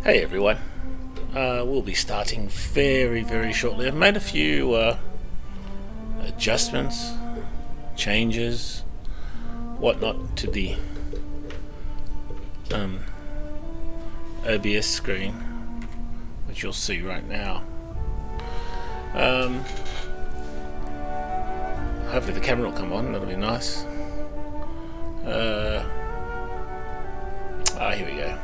Hey everyone, we'll be starting very shortly. I've made a few adjustments, changes, whatnot to the OBS screen, which you'll see right now. Hopefully the camera will come on, that'll be nice. Here we go.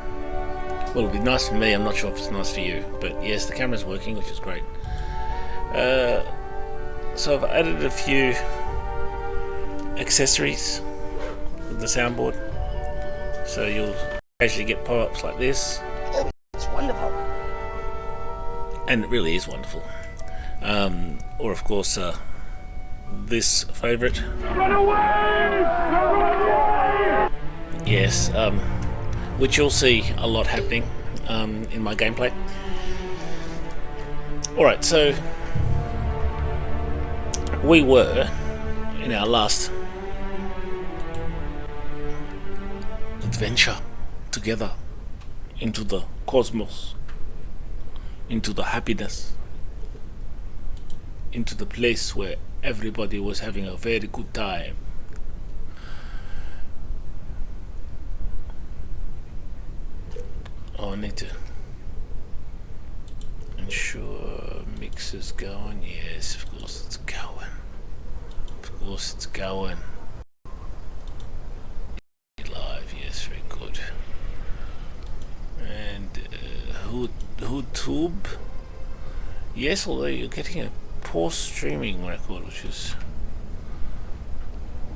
Well, it'll be nice for me, I'm not sure if it's nice for you, but yes, the camera's working, which is great. So I've added a few accessories with the soundboard, so you'll occasionally get pop-ups like this. Oh, it's wonderful. And it really is wonderful. Or of course, this favourite. Run away! Run away! Yes, which you'll see a lot happening in my gameplay. Alright, so we were in our last adventure together into the cosmos, into the happiness, into the place where everybody was having a very good time. Oh, I need to ensure mix is going. Yes, of course it's going. Of course it's going. Live, yes, very good. And YouTube, yes, although you're getting a poor streaming record, which is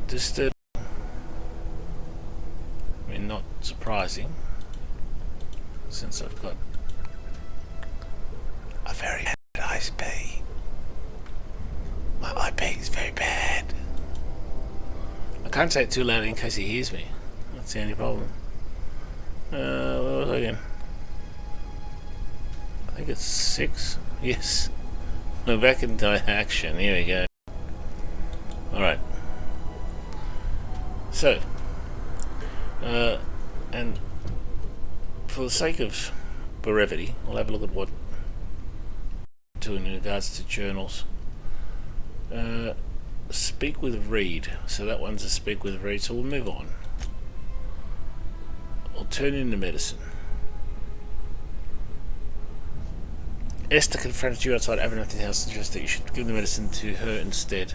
disturbing. I mean, not surprising, since I've got a very bad IP. My IP is very bad. I can't say it too loud in case he hears me. That's the only problem. Where was I again? I think it's 6. Yes. We're back into action. Here we go. Alright. So, and for the sake of brevity, we'll have a look at what I'm doing in regards to journals. Speak with Reed. So that one's a speak with Reed, so we'll move on. I'll turn into medicine. Esther confronted you outside Abernathy's house and suggests that you should give the medicine to her instead.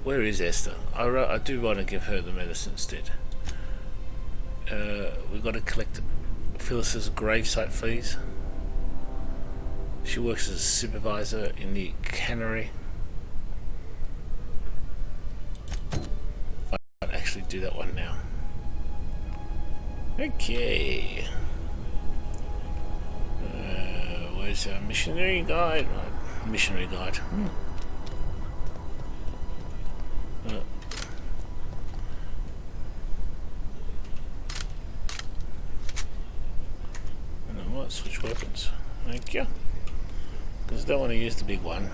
Where is Esther? I do want to give her the medicine instead. We've got to collect Phyllis's gravesite fees. She works as a supervisor in the cannery. I might actually do that one now. Okay. Where's our missionary guide? Right, missionary guide. And I might switch weapons. Thank you. Because I don't want to use the big one.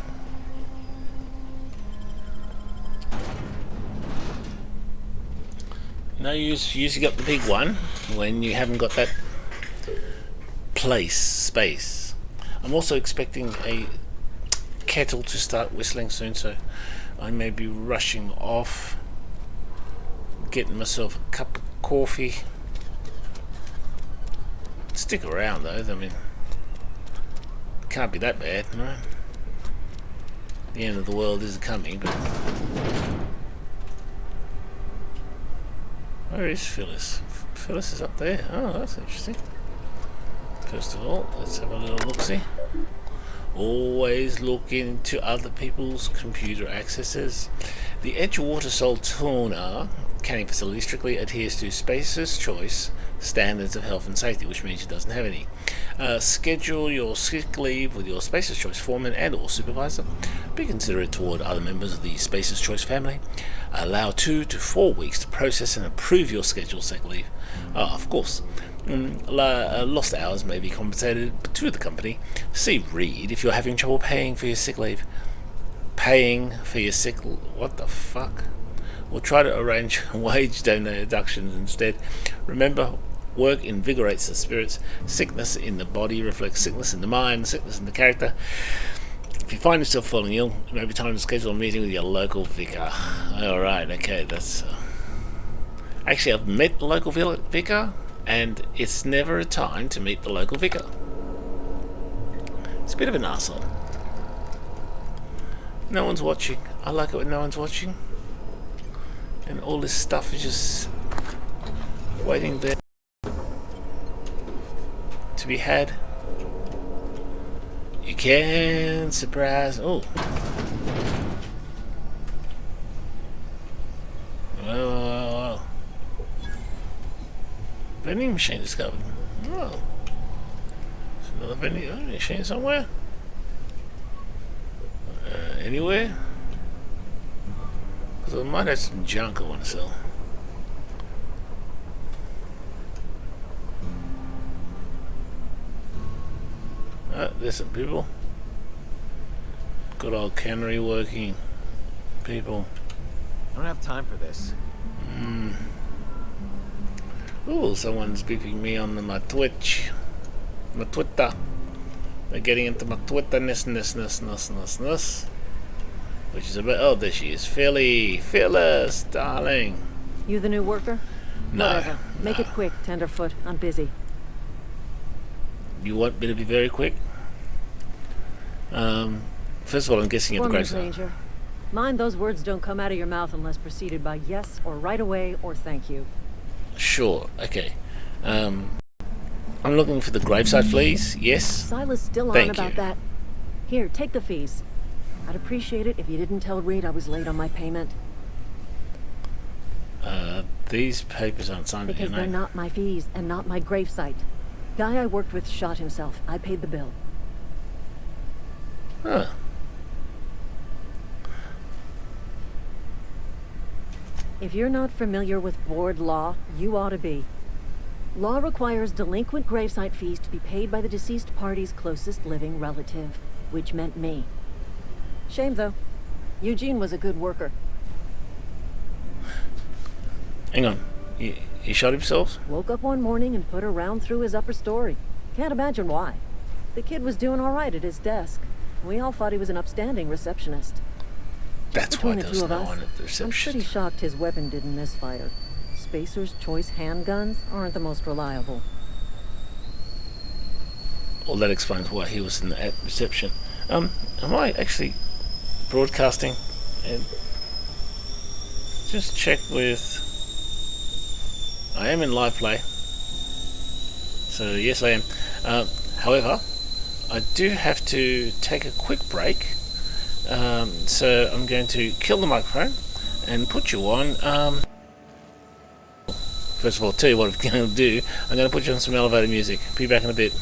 No use using up the big one when you haven't got that space. I'm also expecting a kettle to start whistling soon, so I may be rushing off, getting myself a cup of coffee. Stick around though, I mean, it can't be that bad, right? The end of the world isn't coming, but where is Phyllis? Phyllis is up there. Oh, that's interesting. First of all, let's have a little look-see. Always look into other people's computer accesses. The Edgewater Saltona canning facility strictly adheres to Space's Choice standards of health and safety, which means it doesn't have any. Schedule your sick leave with your Space's Choice foreman and or supervisor. Be considerate toward other members of the Space's Choice family. Allow 2 to 4 weeks to process and approve your scheduled sick leave. Of course, lost hours may be compensated to the company. See Reed if you're having trouble paying for your sick leave. Paying for your sick... What the fuck? Or try to arrange wage deductions instead. Remember, work invigorates the spirits. Sickness in the body reflects sickness in the mind, sickness in the character. If you find yourself falling ill, it may be time to schedule a meeting with your local vicar. Alright, okay, that's... Actually, I've met the local vicar, and it's never a time to meet the local vicar. It's a bit of an arsehole. No one's watching. I like it when no one's watching. And all this stuff is just waiting there to be had. You can surprise. Oh. Well. Vending machine discovered. Oh. There's another vending machine somewhere. Anywhere? Because I might have some junk I want to sell. There's some people. Good old cannery working people. I don't have time for this. Ooh, someone's beeping me on my Twitch. My Twitter. They're getting into my Twitter-ness. Which is about... Oh, there she is. Phyllis, darling. You the new worker? No. Whatever. Make it quick, tenderfoot. I'm busy. You want me to be very quick? First of all, I'm guessing you're the Foreman gravesite. Ranger. Mind those words don't come out of your mouth unless preceded by yes or right away or thank you. Sure, okay. I'm looking for the gravesite fleas, yes? Silas still on Thank about you. that. Here, take the fees. I'd appreciate it if you didn't tell Reed I was late on my payment. These papers aren't signed with Because your they're name. not my fees and not my gravesite. Guy I worked with shot himself. I paid the bill. Huh. If you're not familiar with board law, you ought to be. Law requires delinquent gravesite fees to be paid by the deceased party's closest living relative, which meant me. Shame, though. Eugene was a good worker. Hang on. He shot himself? Woke up one morning and put a round through his upper story. Can't imagine why. The kid was doing all right at his desk. We all thought he was an upstanding receptionist. That's why Between the there was two of no us, one at the I'm pretty reception. shocked his weapon didn't misfire. Spacer's choice handguns aren't the most reliable. Well, that explains why he was at reception. Am I actually broadcasting? And just check with... I am in live play. So, yes, I am. However, I do have to take a quick break. So, I'm going to kill the microphone and put you on... First of all, I'll tell you what I'm going to do. I'm going to put you on some elevator music. Be back in a bit.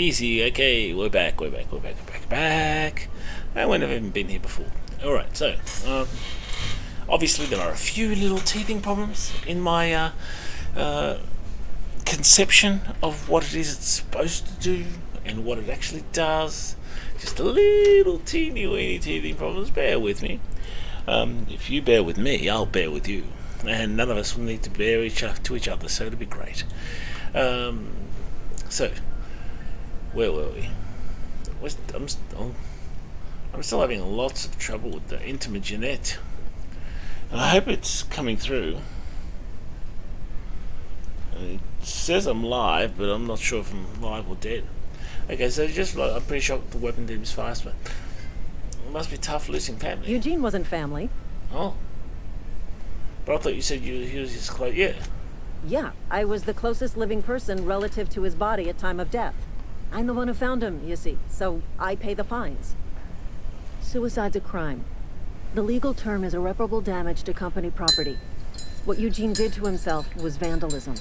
Easy. Okay, we're back. And we've never even been here before. Alright, so, obviously there are a few little teething problems in my conception of what it is it's supposed to do and what it actually does. Just a little teeny weeny teething problems. Bear with me. If you bear with me, I'll bear with you. And none of us will need to bear to each other, so it'll be great. So, where were we? I'm still having lots of trouble with the Impermanence. And I hope it's coming through. It says I'm live, but I'm not sure if I'm live or dead. Okay, so I'm pretty shocked the weapon did fast, but it must be tough losing family. Eugene wasn't family. Oh. But I thought you said he was his close. Yeah. Yeah, I was the closest living person relative to his body at time of death. I'm the one who found him, you see, so I pay the fines. Suicide's a crime. The legal term is irreparable damage to company property. What Eugene did to himself was vandalism.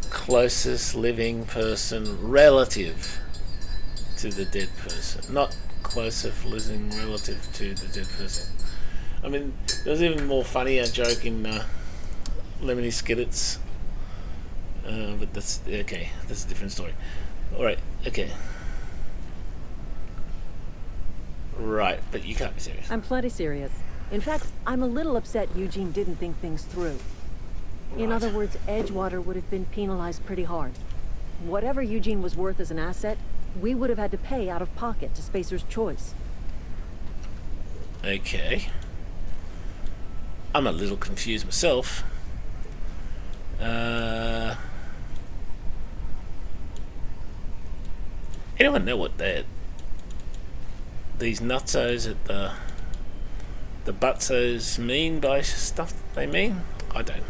Closest living person relative to the dead person, not closest living relative to the dead person. I mean, there's even more funnier joke in Lemony Skillets, but that's okay. That's a different story. All right, okay, right. But you can't be serious. I'm plenty serious. In fact, I'm a little upset Eugene didn't think things through. In other words, Edgewater would have been penalized pretty hard. Whatever Eugene was worth as an asset, we would have had to pay out of pocket to Spacer's Choice. Okay. I'm a little confused myself. Anyone know what these nutsos at the butsos mean by stuff that they mean? I don't.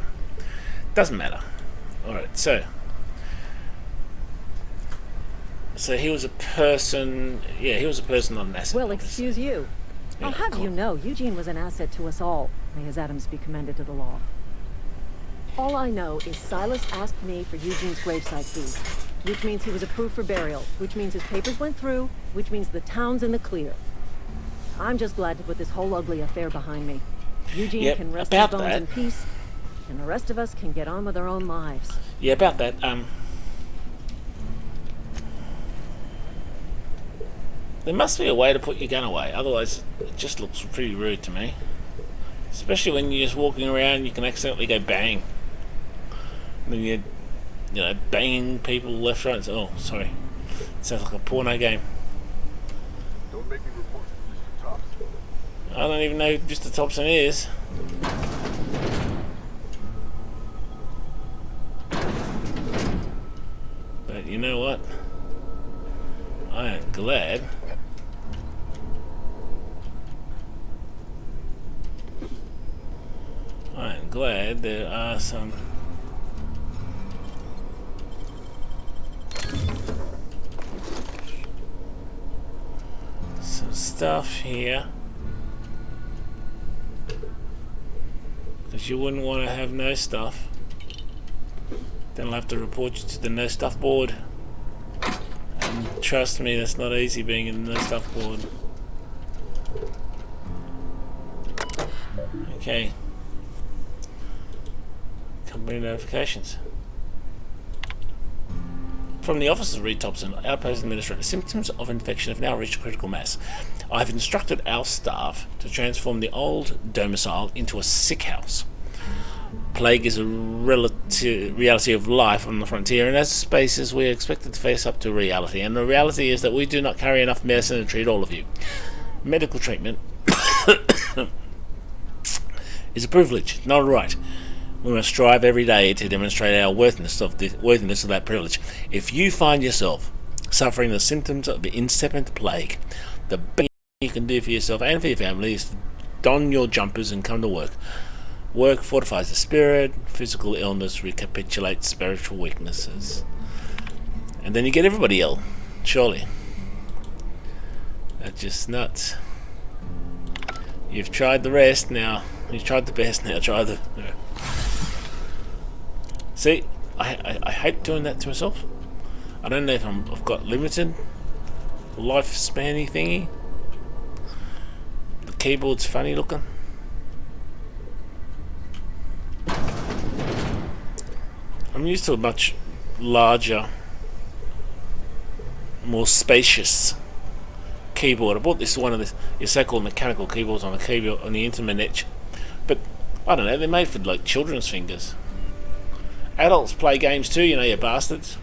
Doesn't matter. Alright, so he was a person. Yeah, he was a person on an asset. Well, excuse you. I'll have you know, Eugene was an asset to us all. May his atoms be commended to the law. All I know is Silas asked me for Eugene's gravesite fee, which means he was approved for burial, which means his papers went through, which means the town's in the clear. I'm just glad to put this whole ugly affair behind me. Eugene can rest his bones in peace, and the rest of us can get on with our own lives. Yeah, about that, there must be a way to put your gun away, otherwise it just looks pretty rude to me. Especially when you're just walking around, you can accidentally go bang. And then you're, banging people left, right, and oh, sorry. Sounds like a porno game. Don't make me report to Mr. Thompson. I don't even know who Mr. Thompson is. But you know what? I am glad. I am glad there are some stuff here, because you wouldn't want to have no stuff. Then I'll have to report you to the no stuff board, and trust me, that's not easy being in the no stuff board. Okay. Company notifications. From the office of Reed Thompson, Outpost Administrator, symptoms of infection have now reached critical mass. I have instructed our staff to transform the old domicile into a sick house. Plague is a reality of life on the frontier, and as spaces we are expected to face up to reality. And the reality is that we do not carry enough medicine to treat all of you. Medical treatment is a privilege, not a right. We must strive every day to demonstrate our worthiness of that privilege. If you find yourself suffering the symptoms of the incipient plague, the best thing you can do for yourself and for your family is don your jumpers and come to work. Work fortifies the spirit. Physical illness recapitulates spiritual weaknesses. And then you get everybody ill, surely. That's just nuts. You've tried the rest, now you've tried the best, now try the... See, I hate doing that to myself. I don't know if I've got limited lifespanny thingy. The keyboard's funny looking. I'm used to a much larger, more spacious keyboard. I bought this one of your so-called mechanical keyboards on the keyboard on the Impermanence, but I don't know. They're made for like children's fingers. Adults play games too, you know, you bastards.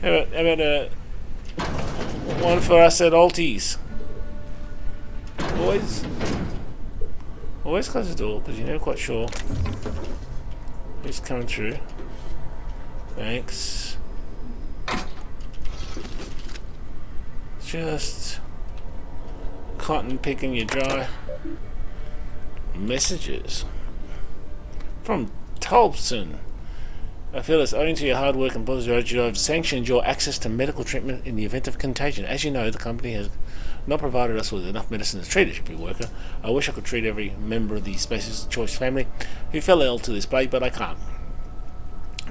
How about one for us adulties, boys? Always close the door because you're never quite sure who's coming through. Thanks. Just cotton picking you dry. Messages from Thompson. I feel it's owing to your hard work and positive attitude I've sanctioned your access to medical treatment in the event of contagion. As you know, the company has not provided us with enough medicine to treat a shipping worker. I wish I could treat every member of the Space's Choice family who fell ill to this plague, but I can't.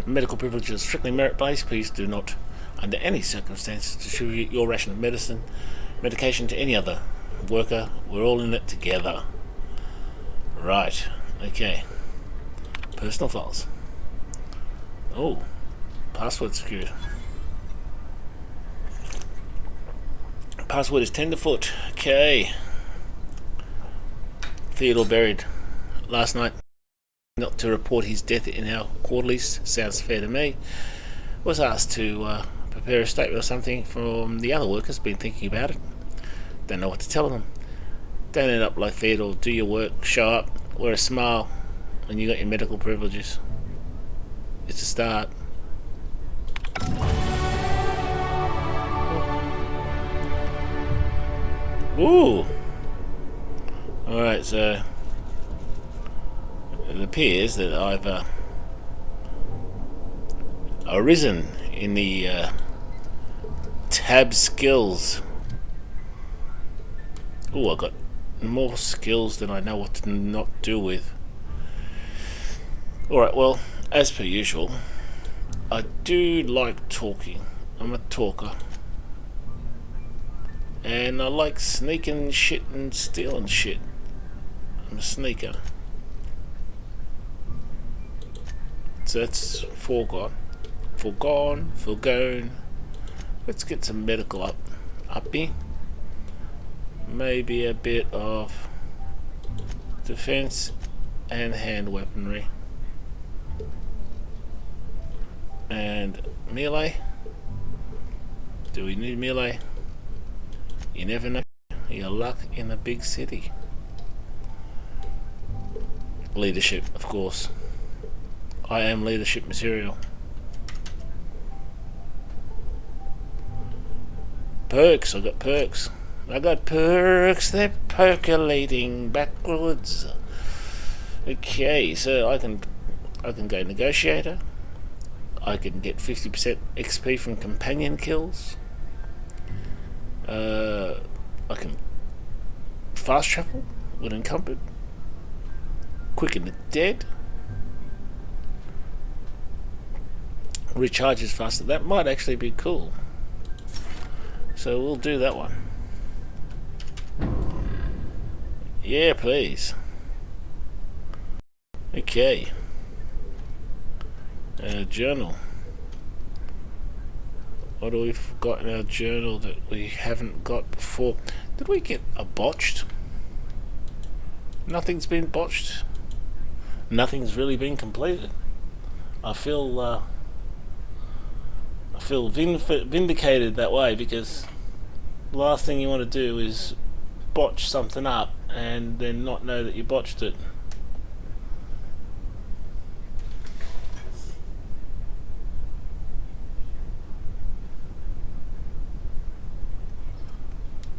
Medical privileges are strictly merit-based. Please do not, under any circumstances, distribute your ration of medication to any other worker. We're all in it together. Right. Okay. Personal files. Oh, password secured. Password is tenderfoot. Okay. Theodore buried last night. Not to report his death in our quarterlies. Sounds fair to me. Was asked to prepare a statement or something from the other workers. Been thinking about it. Don't know what to tell them. Don't end up like Theodore. Do your work. Show up. Wear a smile. And you got your medical privileges. It's a start. Ooh. Alright, so it appears that I've arisen in the tab skills. Ooh, I got more skills than I know what to not do with. Alright, well, as per usual, I do like talking. I'm a talker. And I like sneaking shit and stealing shit. I'm a sneaker. So that's foregone. Foregone. Let's get some medical uppy. Maybe a bit of defense and hand weaponry. And melee. Do we need melee? You never know your luck in a big city. Leadership, of course. I am leadership material. Perks, I got perks. They're percolating backwards. Okay, so I can go negotiator. I can get 50% XP from companion kills. I can fast travel when encumbered. Quicken the dead. Recharges faster. That might actually be cool. So we'll do that one. Yeah, please. Okay. Journal. What do we got in our journal that we haven't got before? Did we get a botched? Nothing's been botched. Nothing's really been completed. I feel vindicated that way, because the last thing you want to do is botch something up and then not know that you botched it.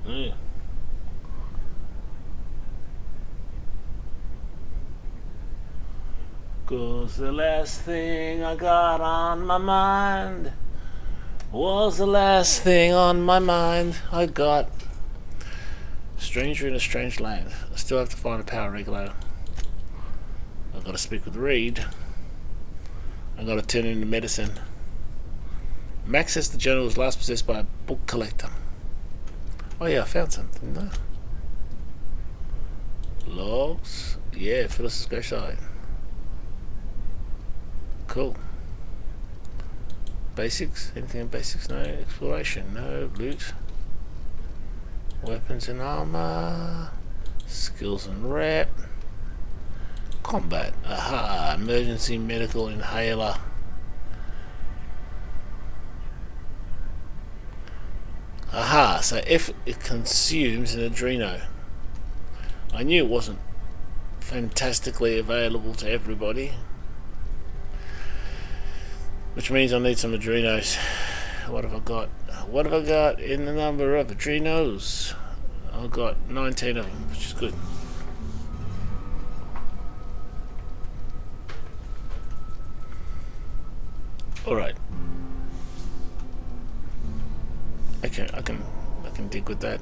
Yeah. Cause the last thing I got on my mind was the last thing on my mind I got. Stranger in a strange land. I still have to find a power regulator. I've got to speak with Reed. I've got to turn into medicine. Max says the journal was last possessed by a book collector. Oh yeah, I found something, no? Logs. Yeah, Phyllis's gravesite. Cool. Basics? Anything in basics? No. Exploration? No. Loot? Weapons and armor. Skills and rep. Combat. Aha. Emergency medical inhaler. Aha. So if it consumes an adreno. I knew it wasn't fantastically available to everybody. Which means I need some adrenos. What have I got? What have I got in the number of adrenos? I've got 19 of them, which is good. Alright. Okay, I can dig with that.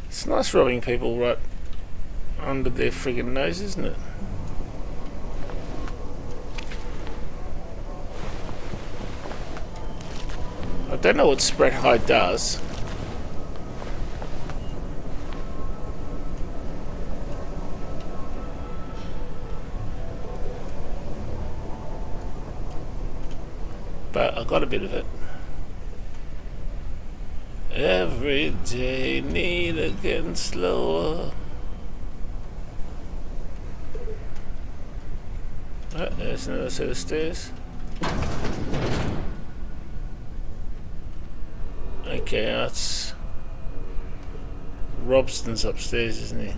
It's nice robbing people right under their friggin' nose, isn't it? I don't know what spread height does. But I got a bit of it. Every day need it getting slower. Oh, there's another set of stairs. Okay, that's Robston's upstairs, isn't he?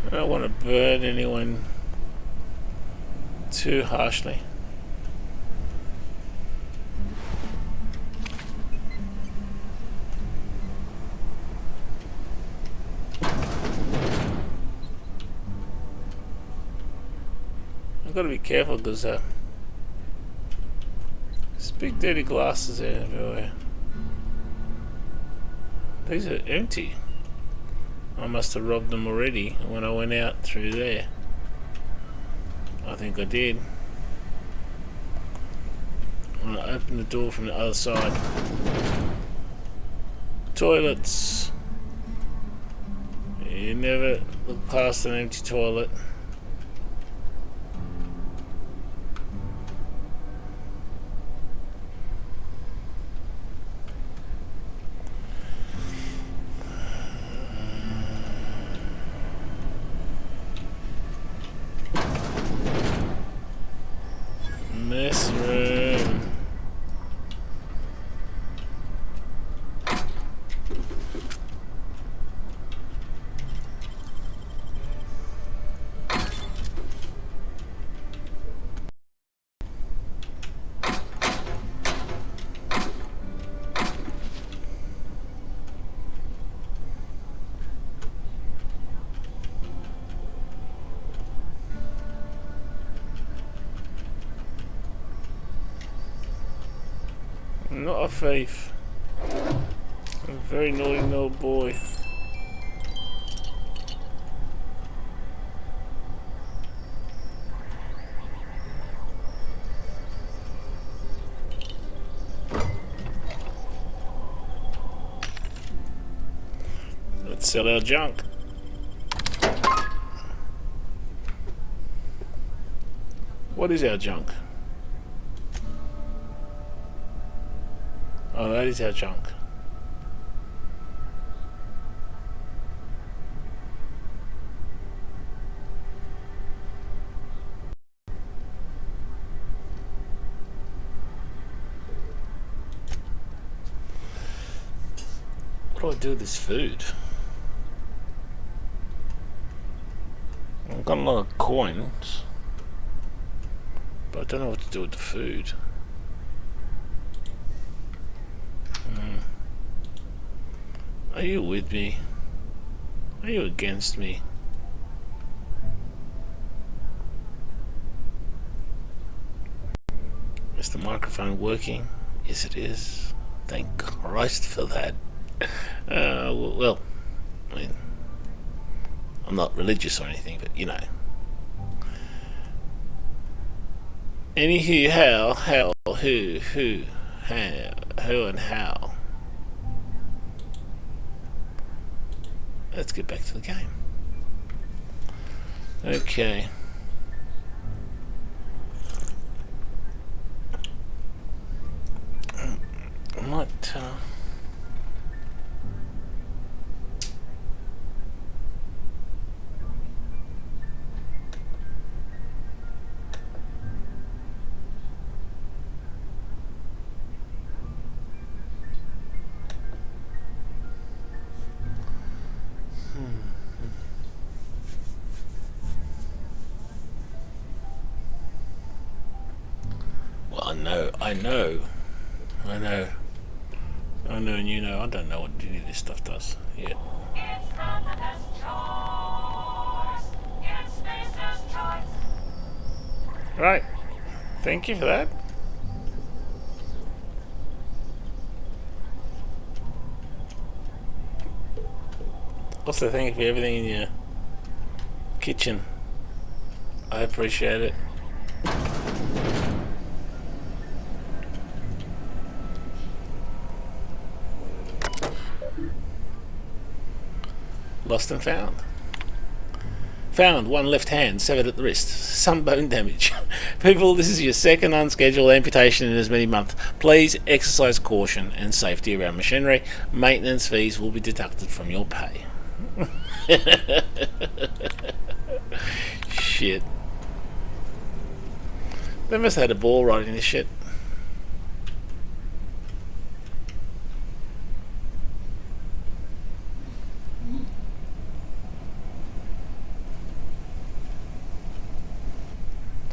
I don't want to burn anyone too harshly. I've got to be careful because there's big dirty glasses everywhere. These are empty. I must have robbed them already when I went out through there. I think I did. When I opened the door from the other side. Toilets. You never look past an empty toilet. Mess room. I'm not a thief. I'm a very naughty little boy. Let's sell our junk. What is our junk? Oh, that is our junk. What do I do with this food? I've got a lot of coins, but I don't know what to do with the food. Are you with me? Are you against me? Is the microphone working? Yes, it is. Thank Christ for that. Well, I mean, I'm not religious or anything, but you know. Anywho, how, who, and how. Let's get back to the game. Okay. I might, well, I know, and you know, I don't know what any of this stuff does yet. It's Impermanence choice. It's Spacer's choice. Right. Thank you for that. Also, thank you for everything in your kitchen. I appreciate it. Lost and found. Found, one left hand, severed at the wrist. Some bone damage. People, this is your second unscheduled amputation in as many months. Please exercise caution and safety around machinery. Maintenance fees will be deducted from your pay. Shit. They must have had a ball writing this shit.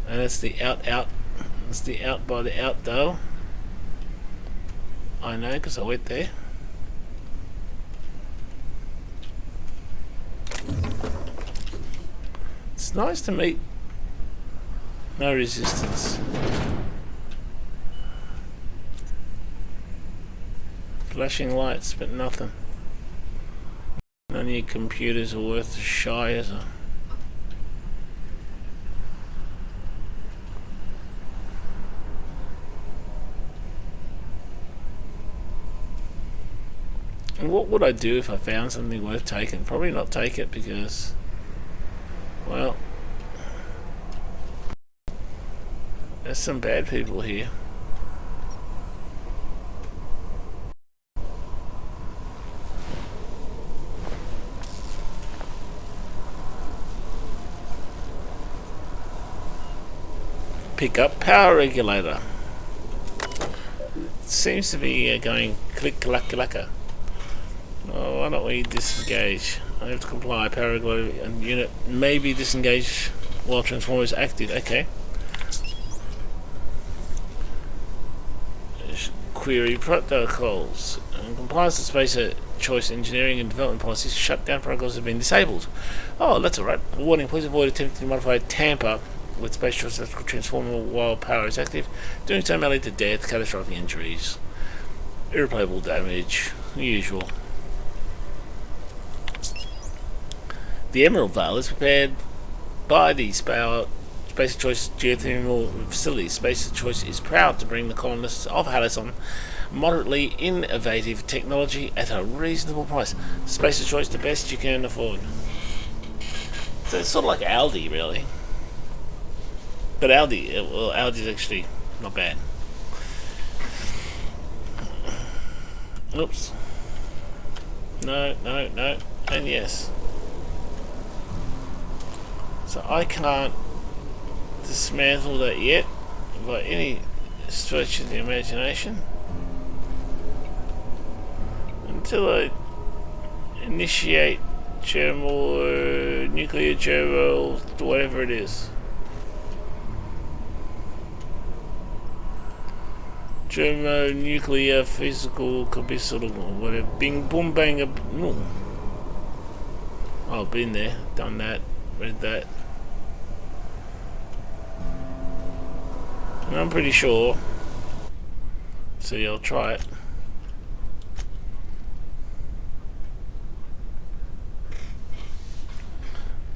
And it's the out. It's the out by the out though. I know because I went there. It's nice to meet. No resistance. Flashing lights, but nothing. None of your computers are worth a shy as a. And what would I do if I found something worth taking? Probably not take it because, well, there's some bad people here. Pick up power regulator. Seems to be going click-clack-clacker. Oh, why don't we disengage? I have to comply. Power regulator and unit may be disengaged while transformer is active. Okay. Query protocols. In compliance with spacer choice engineering and development policies, shutdown protocols have been disabled. Oh, that's alright. Warning, please avoid attempting to modify tamper with space choice electrical transformer while power is active. Doing so may lead to death, catastrophic injuries, irreparable damage, the usual. The Emerald Veil is prepared by the Spacer Choice geothermal facility. Spacer Choice is proud to bring the colonists of Halison moderately innovative technology at a reasonable price. Spacer Choice, the best you can afford. So it's sort of like Aldi, really. But Aldi's actually not bad. Oops. No, and yes. So I can't dismantle that yet by any stretch of the imagination until I initiate nuclear germo, whatever it is. Germo-nuclear physical combustion, whatever. Bing, boom, bang. I've been there, done that, read that. And I'm pretty sure See, I'll try it.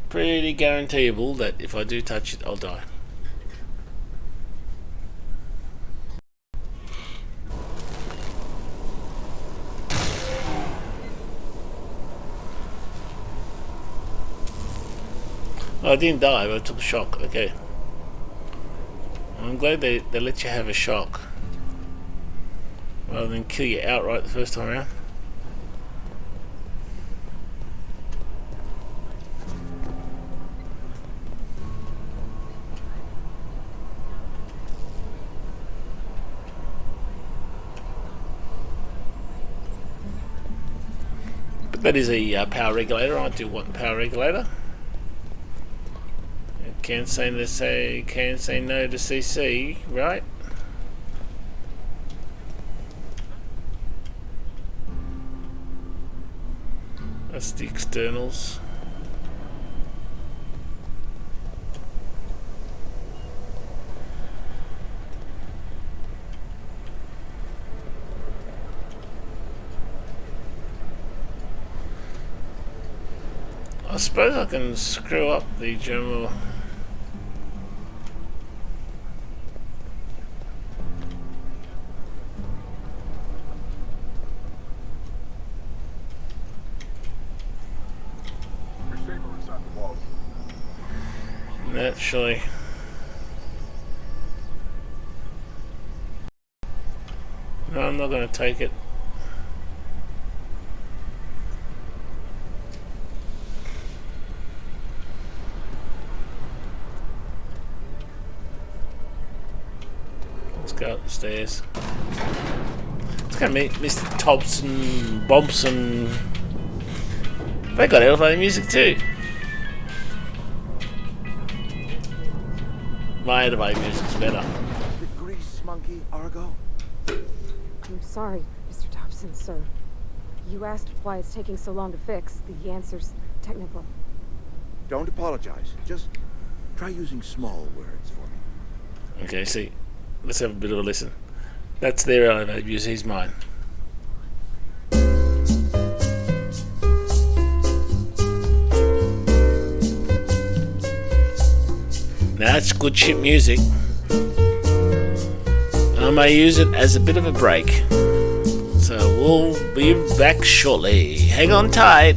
Pretty guaranteeable that if I do touch it, I'll die. Oh, I didn't die, but I took a shock. Okay. I'm glad they let you have a shock rather than kill you outright the first time around. But that is a power regulator. I do want the power regulator. Can't say no to CC, right? That's the externals. I suppose I can screw up the general. You're safer inside the walls. Naturally. No, I'm not going to take it. Let's go up the stairs. Let's go meet Mr. Thompson, Bompson. They got elevator music too. My elevator music's better. The grease monkey, Argo? I'm sorry, Mr. Thompson, sir. You asked why it's taking so long to fix. The answer's technical. Don't apologize. Just try using small words for me. Okay, see. Let's have a bit of a listen. That's their elevator music, he's mine. Now that's good ship music. I may use it as a bit of a break. So we'll be back shortly. Hang on tight.